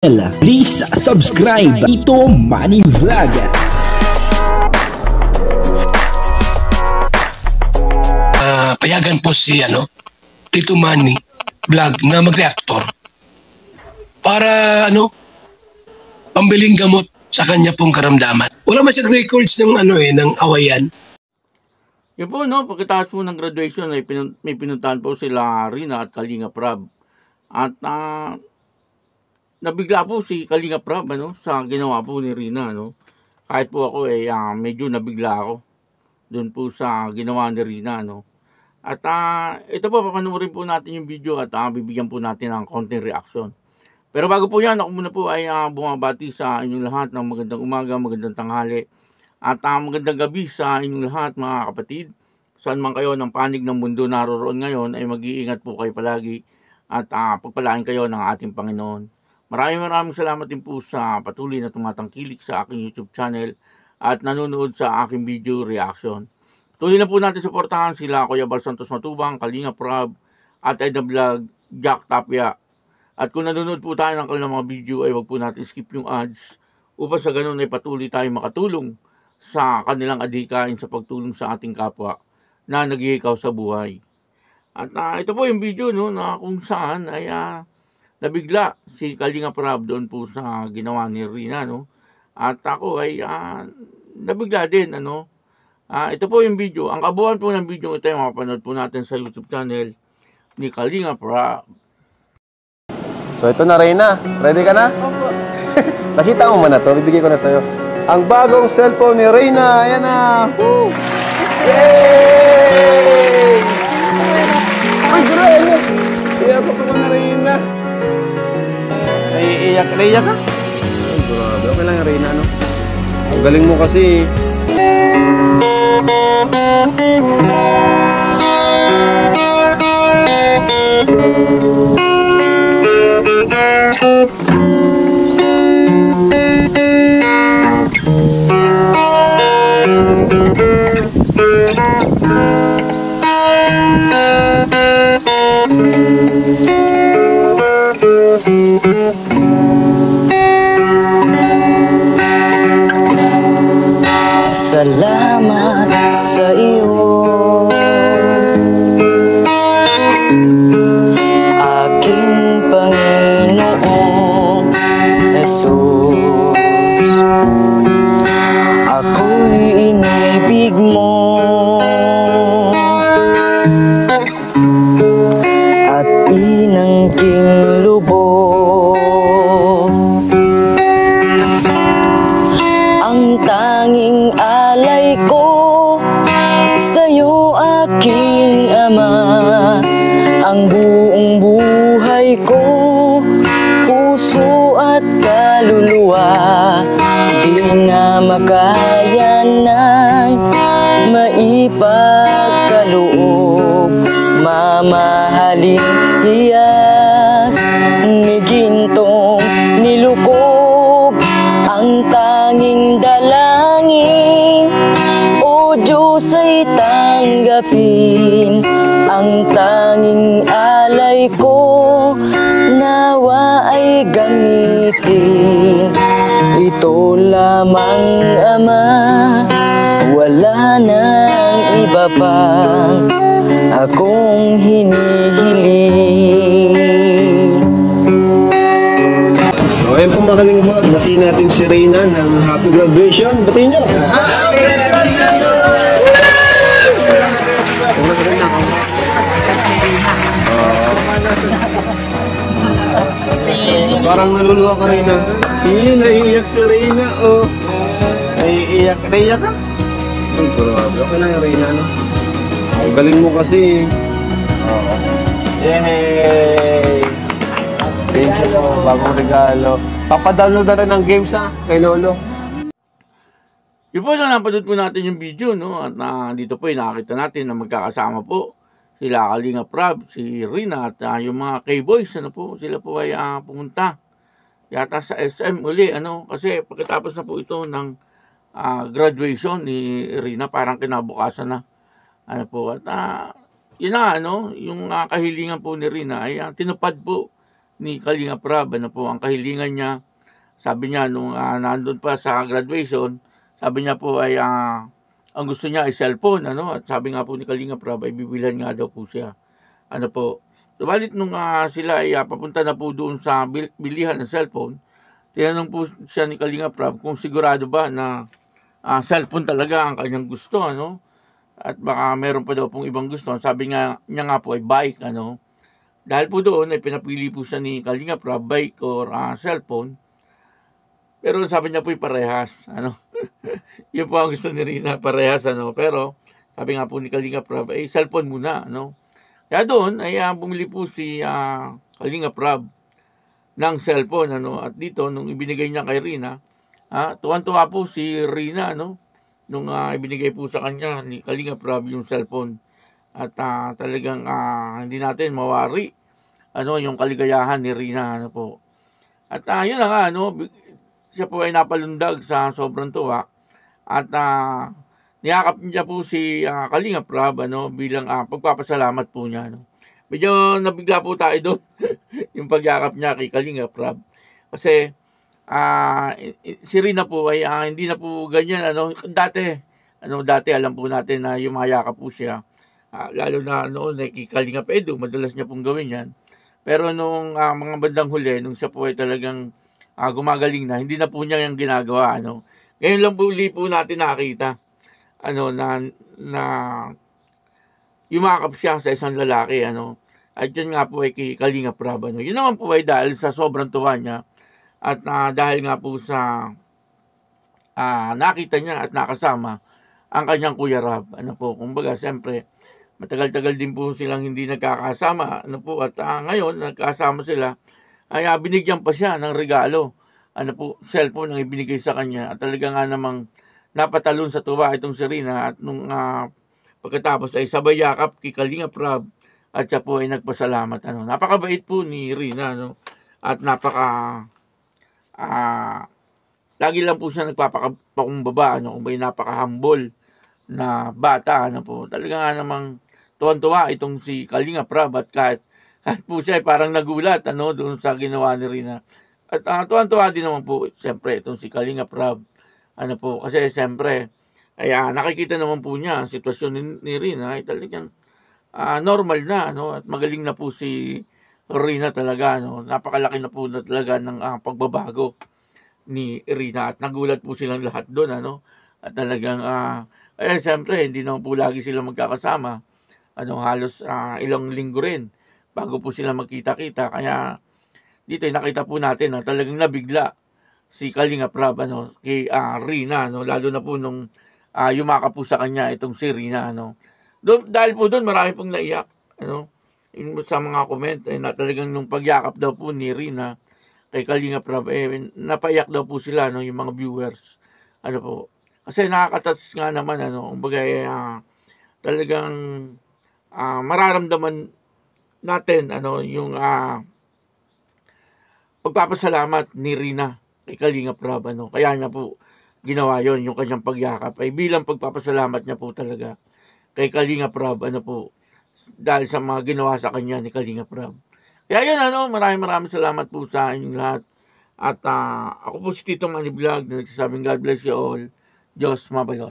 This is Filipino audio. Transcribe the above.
Please subscribe Tito Manny Vlog. Payagan po si Tito Manny Vlog na mag-reactor para pambiling gamot sa kanya pong karamdaman. Wala man siyang records ng ng awayan. Yun po, pagkatapos po ng graduation, may pinuntahan po sila Rina at Kalinga Prab. At nabigla po si Kalinga Prab sa ginawa po ni Rina. Kahit po ako medyo nabigla ako doon po sa ginawa ni Rina. At ito po, papanoorin po natin yung video at bibigyan po natin ng konting reaction. Pero bago po yan, ako muna po ay bumabati sa inyong lahat ng magandang umaga, magandang tanghali. At magandang gabi sa inyong lahat mga kapatid. Saan man kayo ng panig ng mundo naroroon ngayon ay mag-iingat po kayo palagi at pagpalain kayo ng ating Panginoon. Maraming salamat din po sa patuloy na tumatangkilik sa aking YouTube channel at nanonood sa aking video reaction. Tuloy na po natin suportahan sila Kuya Bal Santos Matubang, Kalinga Prab at Eda Vlog, Jack Tapia. At kung nanonood po tayo ng kanilang mga video ay wag po natin skip yung ads upang sa ganun ay patuloy tayong makatulong sa kanilang adhikain sa pagtulong sa ating kapwa na nag-iikaw sa buhay. At ito po yung video na kung saan ay nabigla si Kalinga Prab doon po sa ginawa ni Rina. At ako ay nabigla din. Ito po yung video. Ang kabuuan po ng video ito ay mapapanood po natin sa YouTube channel ni Kalinga Prab. So ito na, Reyna. Ready ka na? Opo. Nakita mo man na to. Bibigay ko na sa'yo. Ang bagong cellphone ni Reyna. Ayan na. Woo! Yay! Ay, grabe. Iyak ko pa na, Reyna. Naiiyak ka? Ay, grabe. Okay lang, Reyna, Ang galing mo kasi. Salamat sa iyo, aking Panginoong Jesus. Ako'y inibig mo at inangking lubos. Ang tanging alay ko sa'yo, aking Ama. Ang buong buhay ko, puso at kaluluwa, di na makaya ng maipagkaloob. Mamahalin hiyas ni gintong nilukob, ang tanging dalangin, o Diyos ay tanggapin. Ang tanging alay ko, nawa ay gamitin. Ito lamang, Ama, wala nang iba pang akong hinihiling. So, ayun po mga kalingwa. Batiin natin si Reyna ng happy graduation. Batiin nyo! Parang naluluha ka, Reyna. Naiiyak si Reyna, oh. Naiiyak ka? Ay, grabe. Okay lang yung Reyna, Ang galing mo kasi. Oo. Yay! Thank you po, bagong regalo. Papadownload na rin ng games kay Lolo. Yun po napanood po natin yung video, At dito po nakakita natin na magkakasama po sila Kalinga Prab, si Rina at yung mga K-Boys, sila po ay pumunta yata sa SM uli, kasi pagkatapos na po ito ng graduation ni Rina, parang kinabukasan na. At yun na, yung kahilingan po ni Rina ay tinupad po ni Kalinga Prab. Ano po, ang kahilingan niya, sabi niya nung nandun pa sa graduation, sabi niya po ay ang gusto niya ay cellphone, ano, at sabi nga po ni Kalinga Prab ay bibilhan nga daw po siya. Ano po, subalit nung sila ay papunta na po doon sa bilihan ng cellphone, tinanong po siya ni Kalinga Prab kung sigurado ba na cellphone talaga ang kanyang gusto, ano, at baka meron pa daw pong ibang gusto. Sabi niya nga po ay bike, ano. Dahil po doon ay pinapili po siya ni Kalinga Prab, bike or cellphone. Pero sabi niya po ay parehas, ano. Yun po ang gusto ni Rina, parehas, ano. Pero sabi nga po ni Kalinga Prab ay cellphone muna, ano. Kaya doon ay bumili po si Kalinga Prab ng cellphone, ano. At dito nung ibinigay niya kay Rina, tuwan-tuwa po si Rina, ano, nung ibinigay po sa kanya ni Kalinga Prab yung cellphone. At talagang hindi natin mawari, ano, yung kaligayahan ni Rina, ano po. At yun na nga, ano, siya po ay napalundag sa sobrang tuwa. At niyakap niya po si Kalinga Prab, ano, bilang pagpapasalamat po niya, ano. Medyo nabigla po tayo doon yung pagyakap niya kay Kalinga Prab. Kasi si Rina po ay hindi na po ganyan, ano. Dati alam po natin na yumayakap po siya. Lalo na noon kay Kalinga Edu, madalas niya pong gawin yan. Pero nung mga bandang huli, nung siya po ay talagang gumagaling na, hindi na po niya yung ginagawa, ano. Ngayon lang po natin nakita, ano, na yumakap siya sa isang lalaki, ano. At yun nga po ay kay Kalinga Prab, ano. Yun naman po ay dahil sa sobrang tuwa niya at dahil nga po sa nakita niya at nakasama ang kanyang Kuya Rab, ano po. Kumbaga, siyempre, matagal-tagal din po silang hindi nagkakasama, ano po. At ngayon, nagkasama sila, ay binigyan pa siya ng regalo, ano po, cellphone ang ibinigay sa kanya. At talaga nga namang napatalon sa tuwa itong si Rina. At nung pagkatapos ay sabay yakap kay Kalinga Prab at siya po ay nagpasalamat, ano. Napakabait po ni Rina, ano. At lagi lang po siya nagpapakumbaba, ano. Kung napaka-humble na bata, ano po. Talaga nga namang tuwan-tuwa itong si Kalinga Prab. At kahit po siya ay parang nagulat, ano, doon sa ginawa ni Rina. At tuwan-tuwa din naman po, siyempre, itong si Kalinga Prab. Ano po, kasi siyempre, ay nakikita naman po niya ang sitwasyon ni Rina ay talagang normal na, ano, at magaling na po si Rina talaga, ano. Napakalaki na po na talaga ng pagbabago ni Rina. At nagulat po silang lahat doon, ano. At talagang, siyempre, hindi naman po lagi sila magkakasama. Ano, halos ilang linggo rin bago po sila magkita-kita. Kaya dito nakita po natin na talagang nabigla si Kalinga Prab, ano, kay Rina, ano, lalo na po nung yumaka po sa kanya itong si Rina, ano. Dahil po doon marami pong naiyak, ano, sa mga comment na talagang nung pagyakap daw po ni Rina kay Kalinga Prab, napaiyak daw po sila, no, yung mga viewers, ano po. Kasi nakakatats nga naman, ano, kumbaga talagang mararamdaman natin, ano, yung pagpapasalamat ni Rina kay Kalinga Prab, ano. Kaya niya po ginawa yon, yung kanyang pagyakap ay bilang pagpapasalamat niya po talaga kay Kalinga Prab, ano po, dahil sa mga ginawa sa kanya ni Kalinga Prab. Kaya yun, ano, maraming salamat po sa inyong lahat. At ako po si Tito Manny Vlog na nagsasabing God bless you all. Diyos mabalot.